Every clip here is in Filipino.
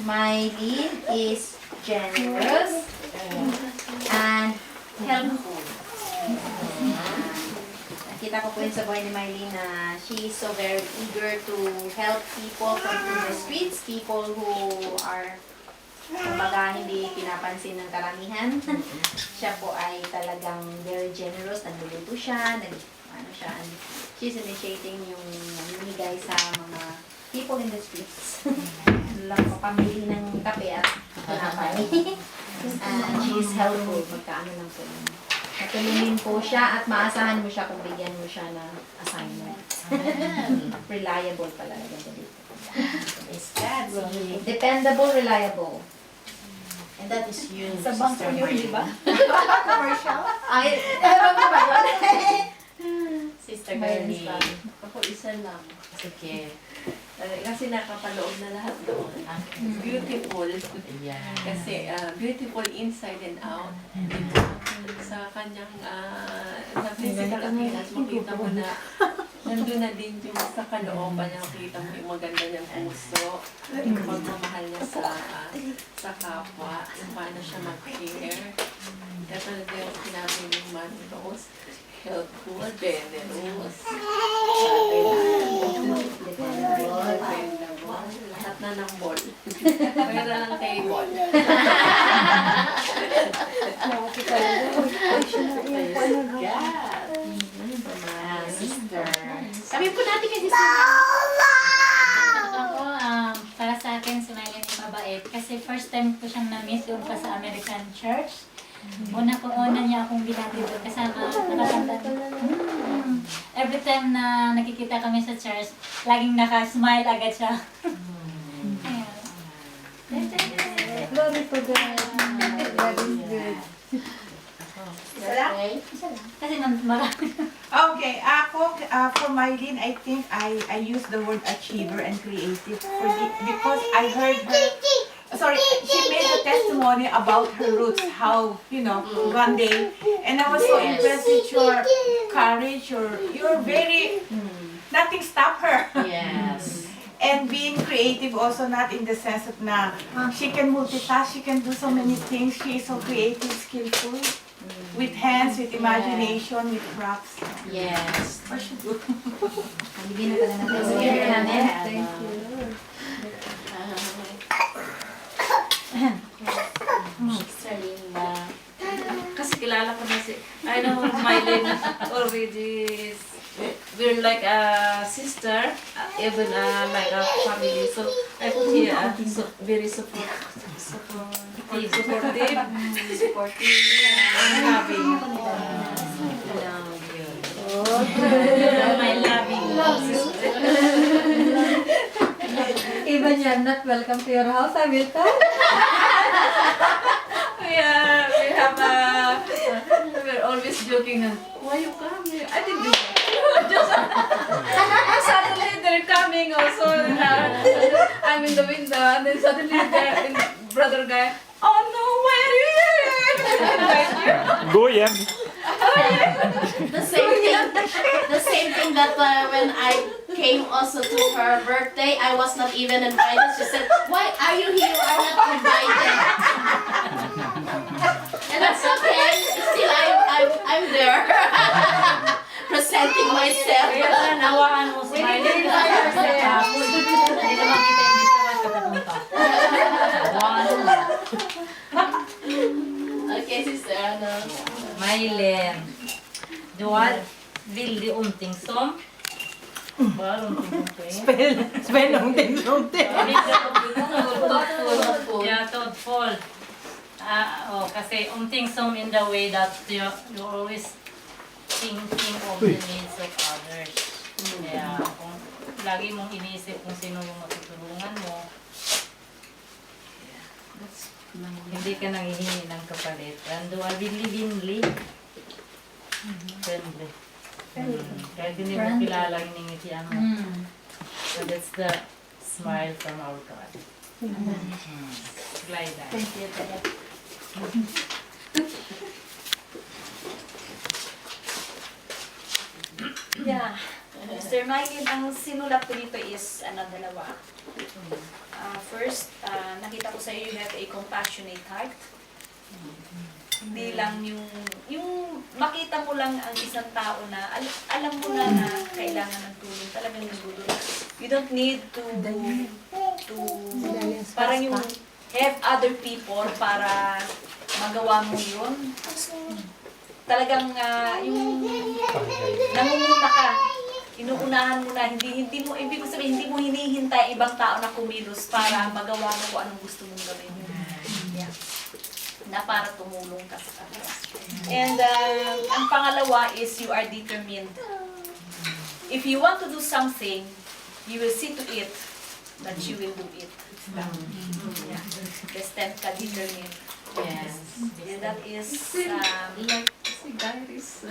Mylene is generous and helpful. Nakita ko po yun sa buhay ni Mylene na she is so very eager to help people from the streets, people who are kumbaga hindi pinapansin ng karamihan. Siya po ay talagang very generous, nagluluto siya, she's initiating yung namimigay sa mga people in the streets. Lang pamili ng kape at tinapay. And she's helpful, magkaano lang po yun. Matulungin po siya at maasahan mo siya kung bigyan mo siya ng assignment. Reliable pala yung dito. Dependable, reliable. And that is you, Sa bangko Sister yun, di Marlene. ba? Commercial? Ay, ewan ko ba yun? Sister Marlene. Ako isa lang. Sige. Kasi nakapaloob na lahat doon. Beautiful. Ayan. Kasi beautiful inside and out. Diba? Sa kanyang sa physical appearance, makita mo na nandun na din yung sa kalooban niya, makita mo yung maganda niyang puso, yung pagmamahal niya sa kapwa, yung paano siya mag-care. Kaya talaga yung sinabi ng Mantos, helpful, generous, lahat na ng ball. Pwera lang kay ball. Sister. Sabi po natin kay Sister. Ako, para sa akin, si Mylene yung mabait. Kasi first time ko siyang na-miss doon pa sa American Church. Una niya akong binati doon kasama. Nakatanda doon. Every time na nakikita kami sa church, laging naka-smile agad siya. Ayan. Glory to God. God is good. Kasi marami. Okay, ako, for Mylene, I think I use the word achiever and creative because I heard her, she made a testimony about her roots, how, one day, and I was so impressed with your courage, you're very, nothing stopped her. Yes. And being creative also, not in the sense of she can multitask, she can do so many things, she is so creative, skillful. With hands, with imagination, with crafts. Yes. What should do? Bigyan na pala natin sa video namin. Thank you. Sister Linda. Kasi kilala ko na I know Mylene already we're like a sister, even like a family. So I put here very supportive, and loving. My loving sister. Even you're not welcome to your house, I will come. We're always joking. Why you come? I didn't do that. Just suddenly they're coming also. I'm in the window and then suddenly brother guy. Oh no, why are you here? Gå hjem. The same thing that when I came also to her birthday, I was not even invited. She said, "Why are you here? You are not invited." And that's okay. Still, I'm there, presenting myself. Kaya nawaan mo si Mylene. Hindi naman kita imbitahan ka papunta. Okay, Sister Anna. Mylene, du har veldig omting som. Bare omting som. Spell någonting. Ja, thoughtful. Kasi omting som in the way that you always thinking of the needs of others. Kaya kung lagi mong inisip kung sino yung matutulungan mo, hindi ka nanghihingi ng kapalit. And du are really friendly. Kahit hindi mo kilala, hiningitian mo. So that's the smile from our God. Glide that. Thank you. Yeah. Mr. Mylene, ang sinulat ko dito is, dalawa. First, nakita ko sa iyo, you have a compassionate heart. Hindi lang yung makita mo lang ang isang tao na alam mo na kailangan ng tulong, talagang nagdudulog. You don't need to parang yung have other people para magawa mo yun. Talagang yung nangunguna ka, inuunahan mo na, hindi mo, ibig sabihin, hindi mo hinihintay ibang tao na kumilos para magawa mo kung anong gusto mong gawin. Yeah. Na para tumulong ka sa kanila. And ang pangalawa is you are determined. If you want to do something, you will see to it that you will do it. Yeah. Destined ka, determined. Yes. And that is Si Gairis,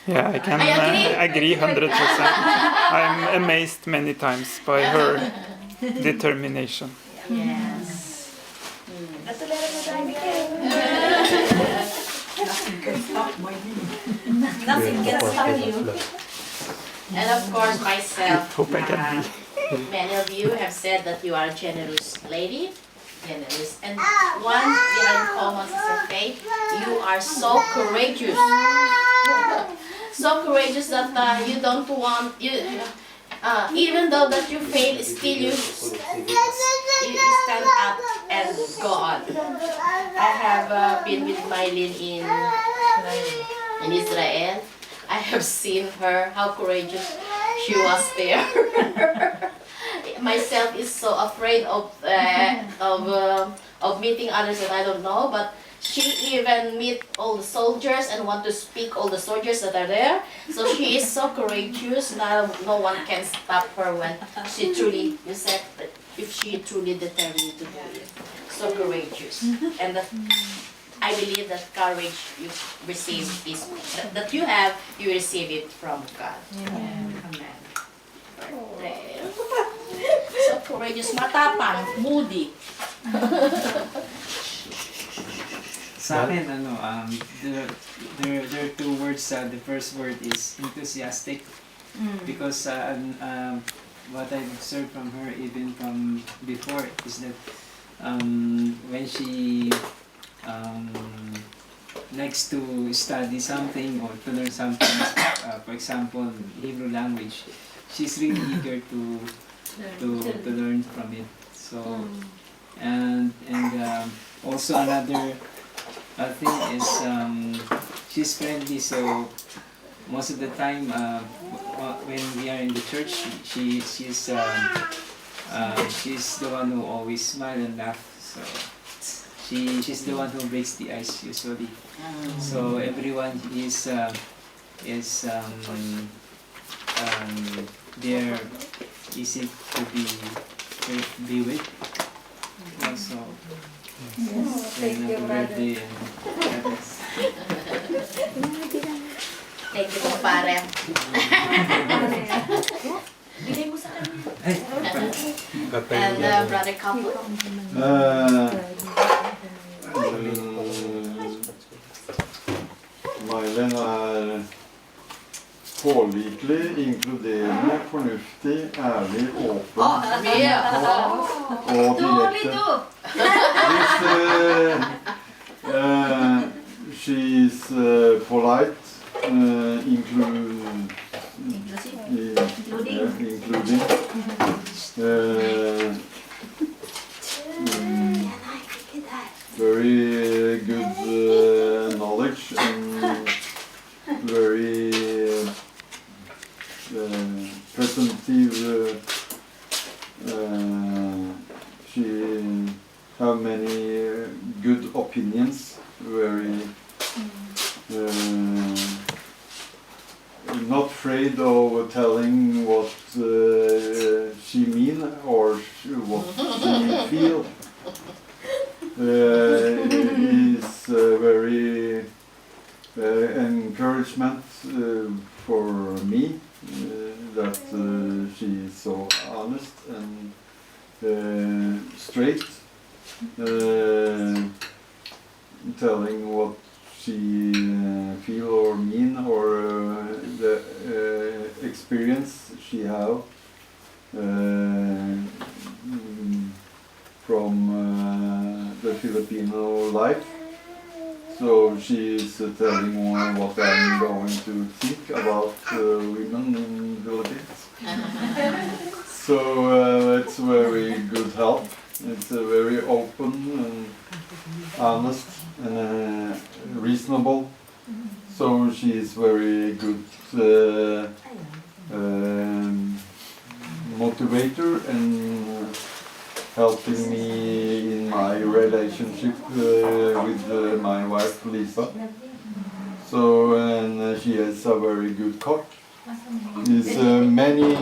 Yeah, I can agree 100%. I'm amazed many times by her determination. Yes. natulala mo tayo, Miguel. Nothing can stop Mylene. Nothing can stop you. And of course, myself. Hope I can Many of you have said that you are a generous lady. Generous. And one we are in common sister faith. You are so courageous. So courageous that you don't want even though that you fail, still you stand up and go on. I have been with Mylene in Israel. I have seen her, how courageous she was there. Myself is so afraid of meeting others that I don't know, but she even meet all the soldiers and want to speak all the soldiers that are there. So she is so courageous. No one can stop her when she truly, you said, that if she truly determined to do it. So courageous. And I believe that courage you receive is that you have, you receive it from God. Amen. So courageous, matapang, moody. Sa akin, there are two words. The first word is enthusiastic, because what I've observed from her, even from before, is that when she likes to study something or to learn something, for example, Hebrew language, she's really eager to learn from it. So, and also another thing is she's friendly. So most of the time when we are in the church, she's the one who always smile and laugh. So she's the one who breaks the ice usually. So everyone is they're easy to be with. Also, Thank you, brother. Thank you, pare. Bigay mo sa kanya. And Brother Capo. Mylene er pålitelig, inkluderende, fornuftig, ærlig, åpen og direkte. She's polite, including. Very good knowledge and very presentative. She have many good opinions. Very not afraid of telling what she mean or what she feel. Is very encouragement for me that she is so honest and straight, telling what she feel or mean or the experience she have from the Filipino life. So she's telling what I'm going to think about women in Philippines. So it's very good help. It's very open and honest and reasonable. So she's very good motivator and helping me in my relationship with my wife Lisa. So and she is a very good cook. There's many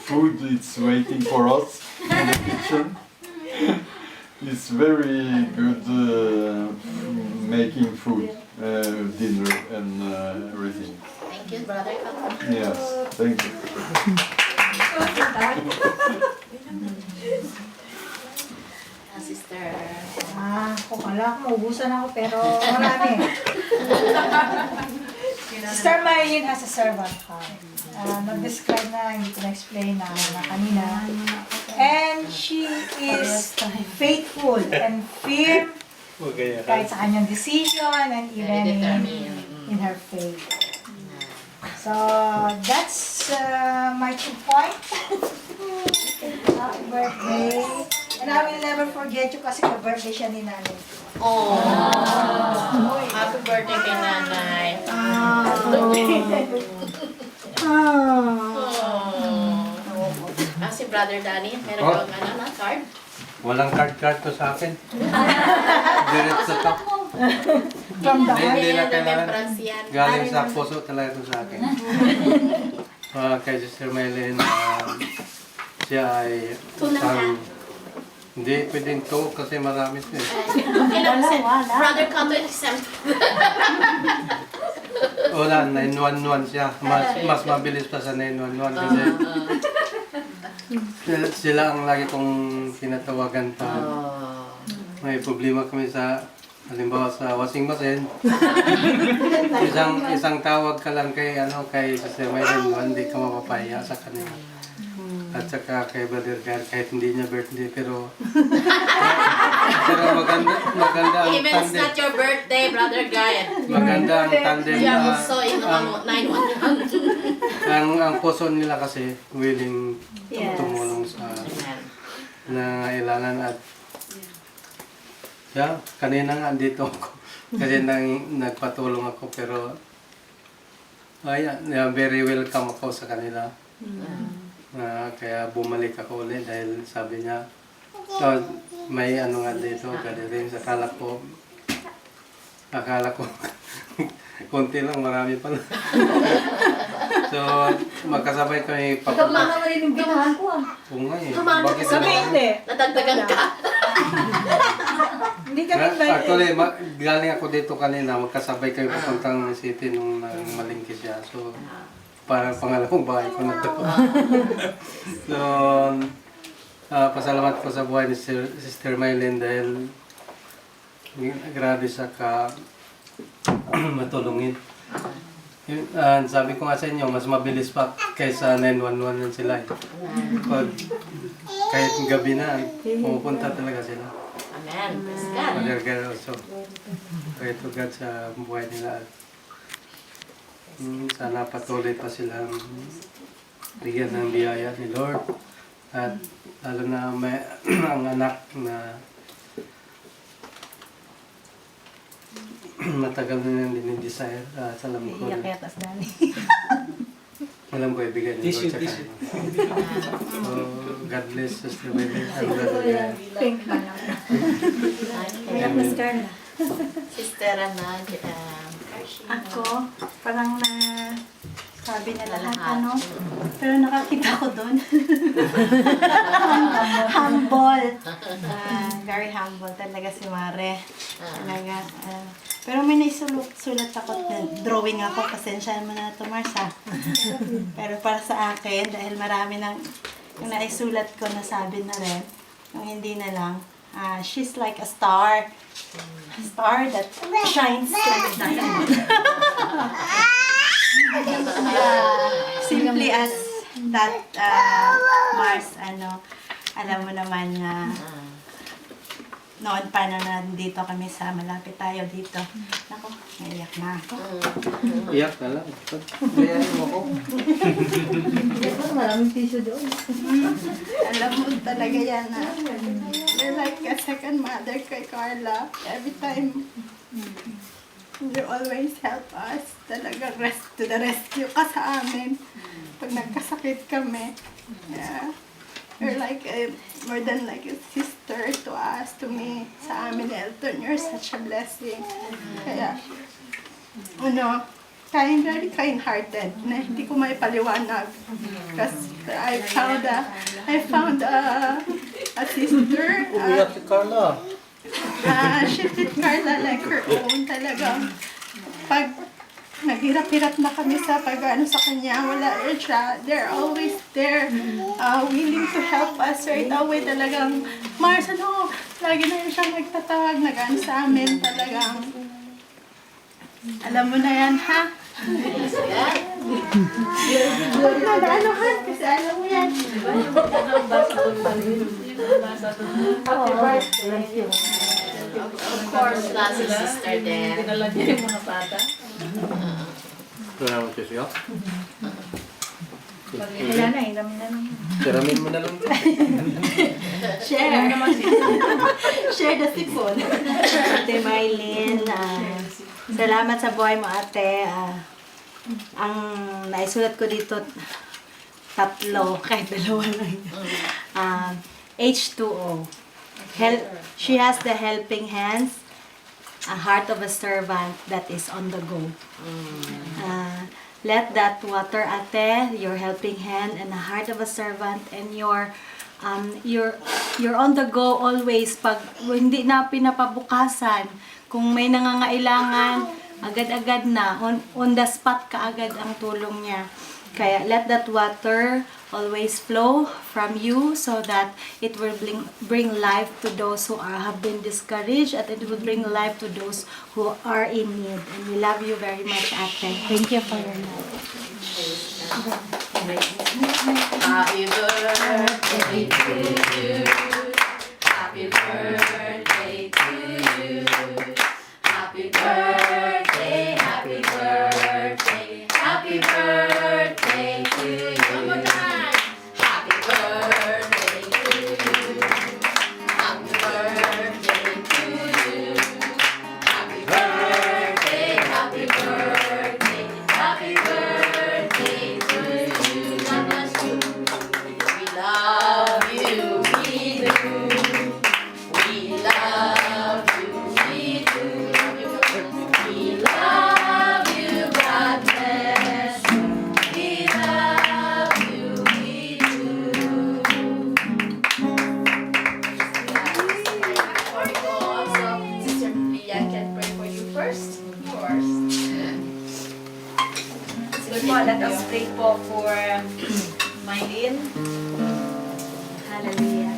food it's waiting for us in the kitchen. It's very good making food, dinner and everything. Thank you, Brother Kato. Yes, thank you. Sister. Kala ko maubusan ako pero marami. Sister Maylin has a servant heart. Nag-describe na, hindi ko na-explain na kanina. And she is faithful and firm kahit sa kanyang decision and even in her faith. So, that's my 2 points. Happy birthday. And I will never forget you kasi ka-birthday siya ni nanay. Oh, happy birthday kay nanay. Si Brother Danny, meron kang card? Walang card to sa akin. Diretso to. From the heart. Hindi na kailangan. Galing sa puso talaga ito sa akin. Kay Sister Maylin, siya ay hindi pwedeng to kasi marami siya. Brother Kato exempt. Wala, 911 siya. Mas mabilis pa sa 911 kasi sila ang lagi kong tinatawagan pa. May problema kami sa, halimbawa sa washing machine. isang tawag ka lang kay Sister Maylin, hindi ka mapapahiya sa kanila. At saka kay Brother Gar, kahit hindi niya birthday, pero maganda ang Even it's tandem. not your birthday, Brother Guy. Maganda ang tandem Siya na gusto yung 911. ang puso nila kasi willing tumulong sa nangailangan at kanina nga andito ako kasi nagpatulong ako pero very welcome ako sa kanila. Kaya bumalik ako ulit dahil sabi niya may nga dito gathering. Akala ko konti lang, marami pala. So magkasabay kami Ikaw mga rin yung binahan ko Oo nga eh. Bakit hindi. Natagdagan ka. Hindi kami Actually, galing ako dito kanina, magkasabay kami papuntang city nung malingki siya. So parang pangalawang bahay ko na ito. So, pasalamat ko sa buhay ni Sister Maylin dahil grabe siya matulungin. Sabi ko nga sa inyo, mas mabilis pa kaysa 911 yan sila. Kahit gabi na, pumupunta talaga sila. Amen. Praise God. Mag-argal also. Pray to God sa buhay nila. Sana patuloy pa silang bigyan ng biyaya ni Lord. At lalo na may ang anak na matagal na nang dinidesire sa alam ko. Alam ko ibigay ni Lord sa kanya. So, God bless Sister Maylin. Sister Ako, parang sabi na lahat, pero nakakita ko doon. Humble. Very humble talaga si Mare. Talaga. Pero may naisulat ako, drawing ako, pasensya mo na ito, Marsa. Pero para sa akin, dahil marami yung naisulat ko na sabi na rin, yung hindi na lang, She's like a star that shines like a diamond. Simply as that, Mars, alam mo naman na noon pa na nandito kami sa malapit tayo dito. Ako, naiyak na ako. Iyak na lang. Gayahin mo ko. Maraming tissue doon. Alam mo talaga yan na. You're like a second mother kay Carla. Every time you always help us. Talaga to the rescue ka sa amin. Pag nagkasakit kami. Yeah. You're like more than like a sister to us, to me, sa amin, Elton. You're such a blessing. Kaya, very kind-hearted na hindi ko may paliwanag. Because I found a sister. Umiyak si Carla. She treat Carla like her own talagang. Pag naghirap-hirap na kami sa pag-ano sa kanya, wala siya. They're always there, willing to help us right away talagang. Mars, lagi na siyang nagtatawag, nag-ano sa amin talagang. Alam mo na yan, ha? Huwag na naanohan, kasi alam mo yan. Happy birthday. Of course, that's his sister there. Dinala niya yung mga bata. Wala mo siya. Wala na, dami na lang. Siramin mo na lang. Share. Share the sipon. Ate Mylene, salamat sa buhay mo, ate. Ang naisulat ko dito, 3, kahit 2 lang. H2O. She has the helping hands, a heart of a servant that is on the go. Let that water, ate, your helping hand and a heart of a servant, and you're on the go always. Pag hindi na pinapabukasan, kung may nangangailangan, agad-agad na, on the spot ka agad ang tulong niya. Kaya let that water always flow from you so that it will bring life to those who have been discouraged, and it will bring life to those who are in need. And we love you very much, ate. Thank you for your love. Happy birthday to you. Happy birthday to you. Happy birthday, happy birthday, happy birthday to you. One more time. Happy birthday to you. Happy birthday to you. Happy birthday, happy birthday, happy birthday to you. God bless you. We love you, we do. We love you, we do. We love you, God bless you. We love you, we do. Before we go on, so Sister Leah can pray for you first. Sige po, let us pray po for Mylene. Hallelujah.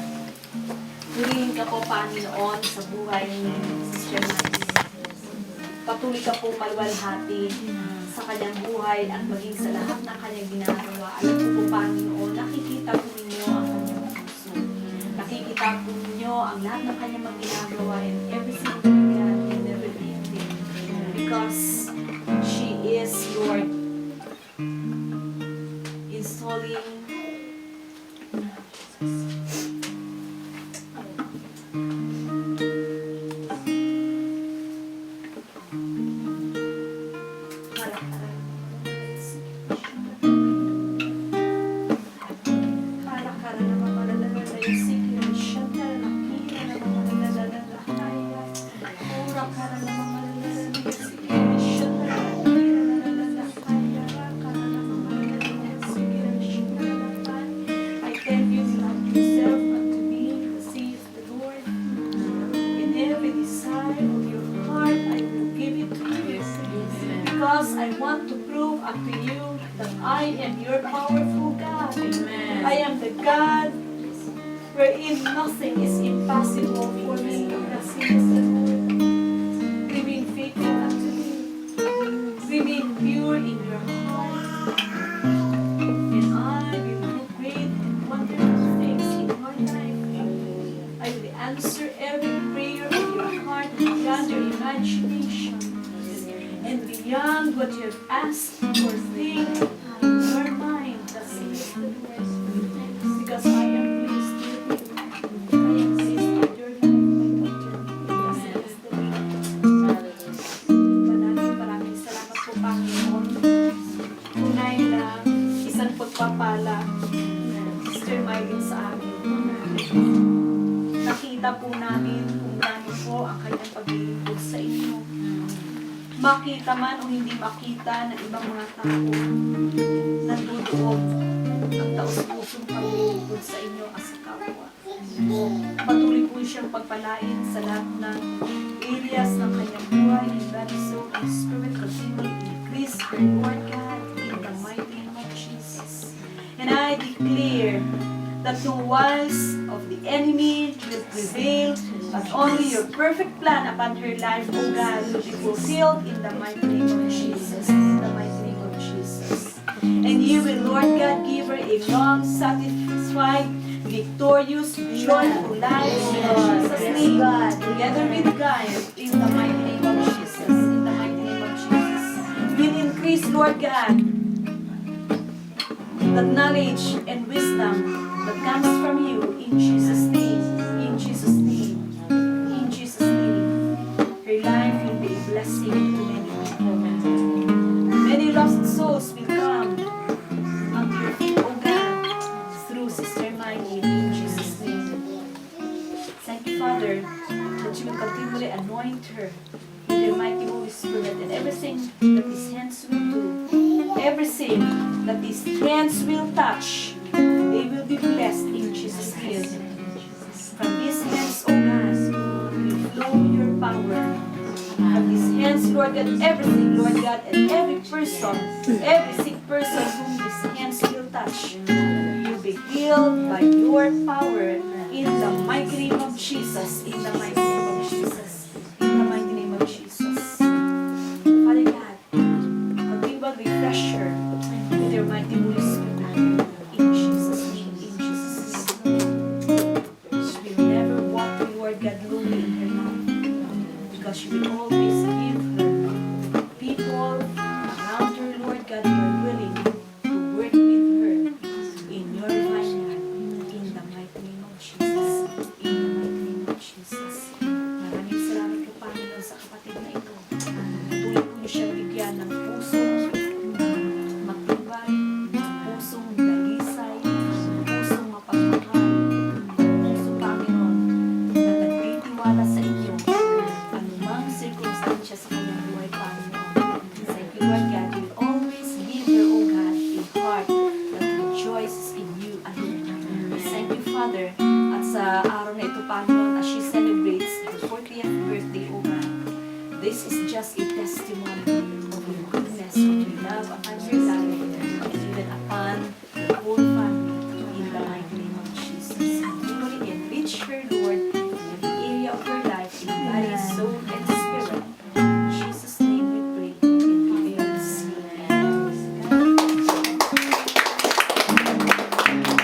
Purihin ka po, Panginoon, sa buhay ni Sister Mylene. Patuloy ka po maluwalhati sa kanyang buhay at maging sa lahat ng kanyang ginagawa. Alam ko po, Panginoon, nakikita po ninyo ang kanyang puso. Nakikita po ninyo ang lahat ng kanyang mga ginagawa and every single God and every everything. Because she is your installing because I want to prove unto you that I am your powerful God. Amen. I am the God wherein nothing is impossible for me. Remain faithful unto me. Remain pure in your heart. And I will do great and wonderful things in your life. I will answer every prayer of your heart beyond your imagination and beyond what you have asked or think in your mind. Thus says the Lord. Because I am pleased with you. I am pleased with your life. Thus says the Lord. Maraming salamat po, Panginoon. Tunay na isang pagpapala Sister Mylene sa amin. Nakita po namin kung gaano po ang kanyang paglilingkod sa inyo. Makita man o hindi makita ng ibang mga tao, nandoon ang taus-pusong paglilingkod sa inyo as a kapwa. Patuloy po siyang pagpalain sa lahat ng areas ng kanyang buhay and body, soul, and spirit. Continually increase her, Lord God, in the mighty name of Jesus. And I declare that no wiles of the enemy will prevail, but only your perfect plan upon her life, O God, will be fulfilled in the mighty name of Jesus. In the mighty name of Jesus. And you will, Lord God, give her a long, satisfied, victorious, joyful life in Jesus' name. Together with God, in the mighty name of Jesus. In the mighty name of Jesus. Will increase, Lord God, the knowledge and wisdom that comes from you in Jesus' name. In Jesus' name. In Jesus' name. Her life will be a blessing to many people. Many lost souls will come unto your feet, O God, through Sister Mylene in Jesus' name. Thank you, Father, that you will continually anoint her with your mighty Holy Spirit, and everything that His hands will do, everything that His hands will touch, they will be blessed in Jesus' name. From His hands, O God, will flow your power. From His hands, Lord God, everything, Lord God, and every person, every sick person whom His hands will touch, will be healed by your power in the mighty name of Jesus. In the mighty name of Jesus. In the mighty name of Jesus. Father God, continual refresher with your mighty Holy Spirit. In Jesus' name. In Jesus' name. She will never walk, Lord God, lonely in her life, because she will always give her people around her, Lord God, who are willing to work with her in your vineyard. In the mighty name of Jesus. In the mighty name of Jesus. Maraming salamat po, Panginoon, sa kapatid na ito. Tuloy po niyo siyang bigyan ng puso matibay, pusong dalisay, pusong mapagmahal, puso, Panginoon, na nagtitiwala sa inyo, anumang circumstansya sa kanyang buhay, Panginoon. Thank you, Lord God, you will always give her, O God, a heart that rejoices in you alone. Thank you, Father, at sa araw na ito, Panginoon, as she celebrates her 40th birthday, O God, this is just a testimony of your goodness, of your love upon her life, and even upon the whole family, in the mighty name of Jesus. Continually enrich her, Lord, in every area of her life, in body, soul,